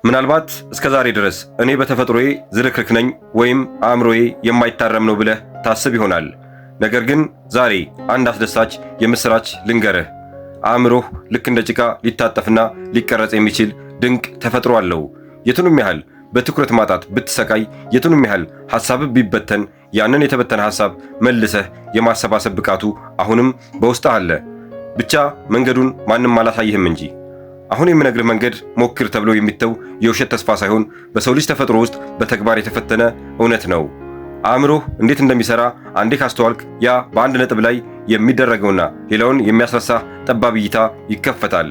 ምናልባት እስከዛሬ ድረስ እኔ በተፈጥሮዬ ዝርክርክ ነኝ ወይም አእምሮዬ የማይታረም ነው ብለህ ታስብ ይሆናል። ነገር ግን ዛሬ አንድ አስደሳች የምስራች ልንገርህ። አእምሮህ ልክ እንደ ጭቃ ሊታጠፍና ሊቀረጽ የሚችል ድንቅ ተፈጥሮ አለው። የቱንም ያህል በትኩረት ማጣት ብትሰቃይ፣ የቱንም ያህል ሐሳብህ ቢበተን፣ ያንን የተበተነ ሐሳብ መልሰህ የማሰባሰብ ብቃቱ አሁንም በውስጥህ አለ። ብቻ መንገዱን ማንም አላሳየህም እንጂ። አሁን የምነግርህ መንገድ ሞክር ተብሎ የሚተው የውሸት ተስፋ ሳይሆን በሰው ልጅ ተፈጥሮ ውስጥ በተግባር የተፈተነ እውነት ነው። አእምሮህ እንዴት እንደሚሰራ አንዴ ካስተዋልክ ያ በአንድ ነጥብ ላይ የሚደረገውና ሌላውን የሚያስረሳ ጠባብ እይታ ይከፈታል።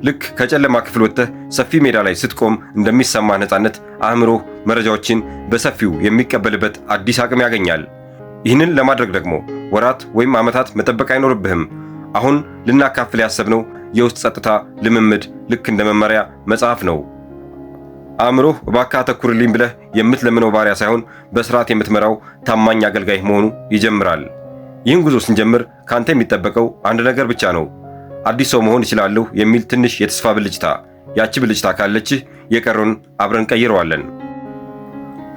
ልክ ከጨለማ ክፍል ወጥተህ ሰፊ ሜዳ ላይ ስትቆም እንደሚሰማ ነፃነት አእምሮህ መረጃዎችን በሰፊው የሚቀበልበት አዲስ አቅም ያገኛል። ይህንን ለማድረግ ደግሞ ወራት ወይም ዓመታት መጠበቅ አይኖርብህም። አሁን ልናካፍል ያሰብነው የውስጥ ጸጥታ ልምምድ ልክ እንደ መመሪያ መጽሐፍ ነው። አእምሮህ እባክህ አተኩርልኝ ብለህ የምትለምነው ባሪያ ሳይሆን በስርዓት የምትመራው ታማኝ አገልጋይ መሆኑ ይጀምራል። ይህን ጉዞ ስንጀምር ካንተ የሚጠበቀው አንድ ነገር ብቻ ነው። አዲስ ሰው መሆን እችላለሁ የሚል ትንሽ የተስፋ ብልጭታ። ያቺ ብልጭታ ካለችህ የቀረውን አብረን ቀይረዋለን።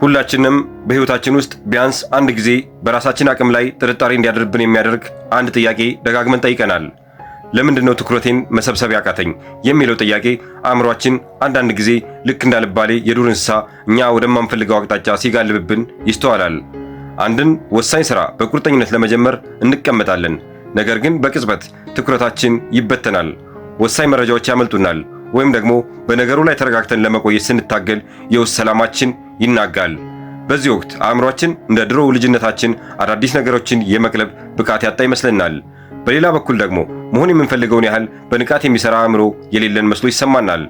ሁላችንም በሕይወታችን ውስጥ ቢያንስ አንድ ጊዜ በራሳችን አቅም ላይ ጥርጣሬ እንዲያደርብን የሚያደርግ አንድ ጥያቄ ደጋግመን ጠይቀናል። ለምንድነው ትኩረቴን መሰብሰብ ያቃተኝ የሚለው ጥያቄ አእምሯችን አንዳንድ ጊዜ ልክ እንዳልባሌ የዱር እንስሳ እኛ ወደማንፈልገው አቅጣጫ ሲጋልብብን ይስተዋላል። አንድን ወሳኝ ሥራ በቁርጠኝነት ለመጀመር እንቀመጣለን። ነገር ግን በቅጽበት ትኩረታችን ይበተናል። ወሳኝ መረጃዎች ያመልጡናል። ወይም ደግሞ በነገሩ ላይ ተረጋግተን ለመቆየት ስንታገል የውስጥ ሰላማችን ይናጋል። በዚህ ወቅት አእምሯችን እንደ ድሮው ልጅነታችን አዳዲስ ነገሮችን የመቅለብ ብቃት ያጣ ይመስለናል። በሌላ በኩል ደግሞ መሆን የምንፈልገውን ያህል በንቃት የሚሰራ አእምሮ የሌለን መስሎ ይሰማናል።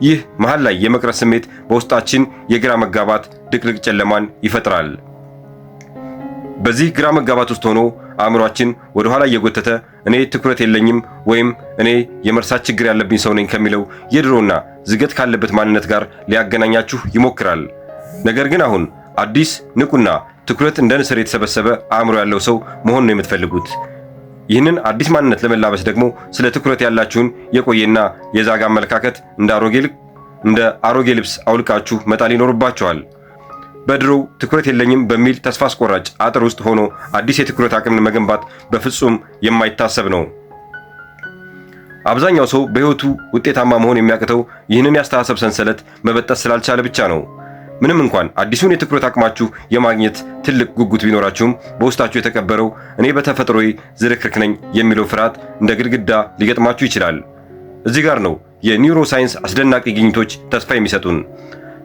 ይህ መሃል ላይ የመቅረት ስሜት በውስጣችን የግራ መጋባት ድቅድቅ ጨለማን ይፈጥራል። በዚህ ግራ መጋባት ውስጥ ሆኖ አእምሯችን ወደ ኋላ እየጎተተ እኔ ትኩረት የለኝም ወይም እኔ የመርሳት ችግር ያለብኝ ሰው ነኝ ከሚለው የድሮና ዝገት ካለበት ማንነት ጋር ሊያገናኛችሁ ይሞክራል። ነገር ግን አሁን አዲስ ንቁና ትኩረት እንደ ንስር የተሰበሰበ አእምሮ ያለው ሰው መሆን ነው የምትፈልጉት። ይህንን አዲስ ማንነት ለመላበስ ደግሞ ስለ ትኩረት ያላችሁን የቆየና የዛጋ አመለካከት እንደ አሮጌ ልብስ አውልቃችሁ መጣል ይኖርባችኋል። በድሮው ትኩረት የለኝም በሚል ተስፋ አስቆራጭ አጥር ውስጥ ሆኖ አዲስ የትኩረት አቅምን መገንባት በፍጹም የማይታሰብ ነው። አብዛኛው ሰው በሕይወቱ ውጤታማ መሆን የሚያቅተው ይህንን ያስተሳሰብ ሰንሰለት መበጠስ ስላልቻለ ብቻ ነው። ምንም እንኳን አዲሱን የትኩረት አቅማችሁ የማግኘት ትልቅ ጉጉት ቢኖራችሁም በውስጣችሁ የተቀበረው እኔ በተፈጥሮዬ ዝርክርክ ነኝ የሚለው ፍርሃት እንደ ግድግዳ ሊገጥማችሁ ይችላል። እዚህ ጋር ነው የኒውሮ ሳይንስ አስደናቂ ግኝቶች ተስፋ የሚሰጡን።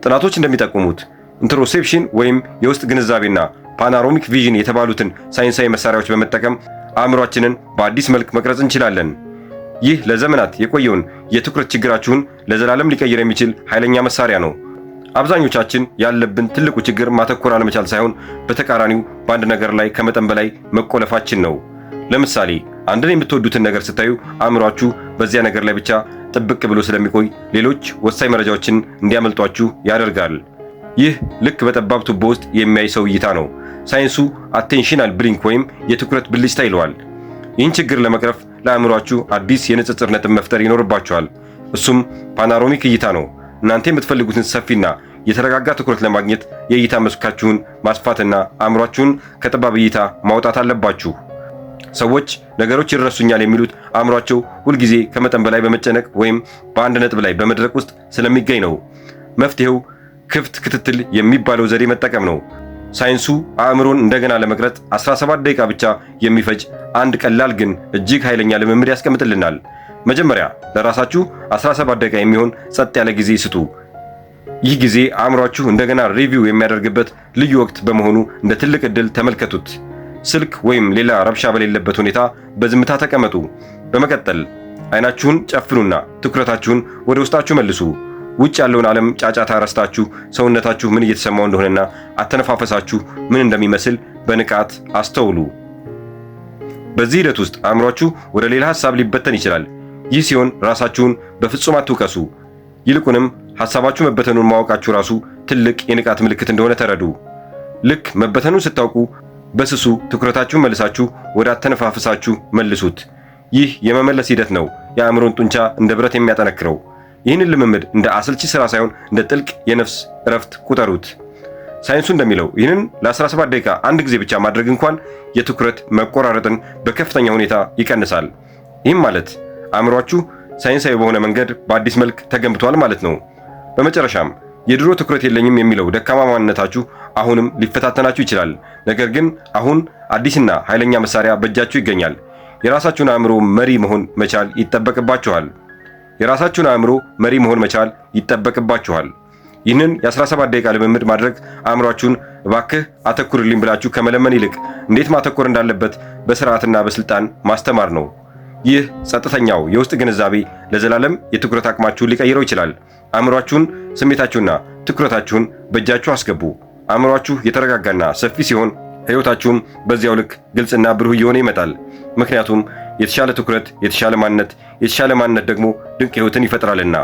ጥናቶች እንደሚጠቁሙት ኢንትሮሴፕሽን ወይም የውስጥ ግንዛቤና ፓናሮሚክ ቪዥን የተባሉትን ሳይንሳዊ መሳሪያዎች በመጠቀም አእምሯችንን በአዲስ መልክ መቅረጽ እንችላለን። ይህ ለዘመናት የቆየውን የትኩረት ችግራችሁን ለዘላለም ሊቀይር የሚችል ኃይለኛ መሳሪያ ነው። አብዛኞቻችን ያለብን ትልቁ ችግር ማተኮር አለመቻል ሳይሆን በተቃራኒው በአንድ ነገር ላይ ከመጠን በላይ መቆለፋችን ነው። ለምሳሌ አንድን የምትወዱትን ነገር ስታዩ አእምሯችሁ በዚያ ነገር ላይ ብቻ ጥብቅ ብሎ ስለሚቆይ ሌሎች ወሳኝ መረጃዎችን እንዲያመልጧችሁ ያደርጋል። ይህ ልክ በጠባብ ቱቦ ውስጥ የሚያይ ሰው እይታ ነው። ሳይንሱ አቴንሽናል ብሊንክ ወይም የትኩረት ብልጭታ ይለዋል። ይህን ችግር ለመቅረፍ ለአእምሯችሁ አዲስ የንጽጽር ነጥብ መፍጠር ይኖርባችኋል። እሱም ፓናሮሚክ እይታ ነው። እናንተ የምትፈልጉትን ሰፊና የተረጋጋ ትኩረት ለማግኘት የእይታ መስካችሁን ማስፋትና አእምሯችሁን ከጠባብ እይታ ማውጣት አለባችሁ። ሰዎች ነገሮች ይረሱኛል የሚሉት አእምሯቸው ሁልጊዜ ከመጠን በላይ በመጨነቅ ወይም በአንድ ነጥብ ላይ በመድረቅ ውስጥ ስለሚገኝ ነው። መፍትሄው ክፍት ክትትል የሚባለው ዘዴ መጠቀም ነው። ሳይንሱ አእምሮን እንደገና ለመቅረጽ 17 ደቂቃ ብቻ የሚፈጅ አንድ ቀላል ግን እጅግ ኃይለኛ ልምምድ ያስቀምጥልናል። መጀመሪያ ለራሳችሁ 17 ደቂቃ የሚሆን ጸጥ ያለ ጊዜ ስጡ። ይህ ጊዜ አእምሯችሁ እንደገና ሪቪው የሚያደርግበት ልዩ ወቅት በመሆኑ እንደ ትልቅ ዕድል ተመልከቱት። ስልክ ወይም ሌላ ረብሻ በሌለበት ሁኔታ በዝምታ ተቀመጡ። በመቀጠል አይናችሁን ጨፍኑና ትኩረታችሁን ወደ ውስጣችሁ መልሱ። ውጭ ያለውን ዓለም ጫጫታ ረስታችሁ ሰውነታችሁ ምን እየተሰማው እንደሆነና አተነፋፈሳችሁ ምን እንደሚመስል በንቃት አስተውሉ። በዚህ ሂደት ውስጥ አእምሯችሁ ወደ ሌላ ሐሳብ ሊበተን ይችላል። ይህ ሲሆን ራሳችሁን በፍጹም አትውቀሱ። ይልቁንም ሐሳባችሁ መበተኑን ማወቃችሁ ራሱ ትልቅ የንቃት ምልክት እንደሆነ ተረዱ። ልክ መበተኑን ስታውቁ በስሱ ትኩረታችሁን መልሳችሁ ወደ አተነፋፈሳችሁ መልሱት። ይህ የመመለስ ሂደት ነው የአእምሮን ጡንቻ እንደ ብረት የሚያጠነክረው። ይህንን ልምምድ እንደ አሰልቺ ሥራ ሳይሆን እንደ ጥልቅ የነፍስ እረፍት ቁጠሩት። ሳይንሱ እንደሚለው ይህንን ለ17 ደቂቃ አንድ ጊዜ ብቻ ማድረግ እንኳን የትኩረት መቆራረጥን በከፍተኛ ሁኔታ ይቀንሳል። ይህም ማለት አእምሯችሁ ሳይንሳዊ በሆነ መንገድ በአዲስ መልክ ተገንብቷል ማለት ነው። በመጨረሻም የድሮ ትኩረት የለኝም የሚለው ደካማ ማንነታችሁ አሁንም ሊፈታተናችሁ ይችላል። ነገር ግን አሁን አዲስና ኃይለኛ መሳሪያ በእጃችሁ ይገኛል። የራሳችሁን አእምሮ መሪ መሆን መቻል ይጠበቅባችኋል። ይህንን የ17 ደቂቃ ልምምድ ማድረግ አእምሯችሁን እባክህ አተኩርልኝ ብላችሁ ከመለመን ይልቅ እንዴት ማተኮር እንዳለበት በስርዓትና በስልጣን ማስተማር ነው። ይህ ጸጥተኛው የውስጥ ግንዛቤ ለዘላለም የትኩረት አቅማችሁን ሊቀይረው ይችላል። አእምሯችሁን፣ ስሜታችሁና ትኩረታችሁን በእጃችሁ አስገቡ። አእምሯችሁ የተረጋጋና ሰፊ ሲሆን ሕይወታችሁም በዚያው ልክ ግልጽና ብሩህ እየሆነ ይመጣል። ምክንያቱም የተሻለ ትኩረት የተሻለ ማንነት ደግሞ ድንቅ ሕይወትን ይፈጥራልና።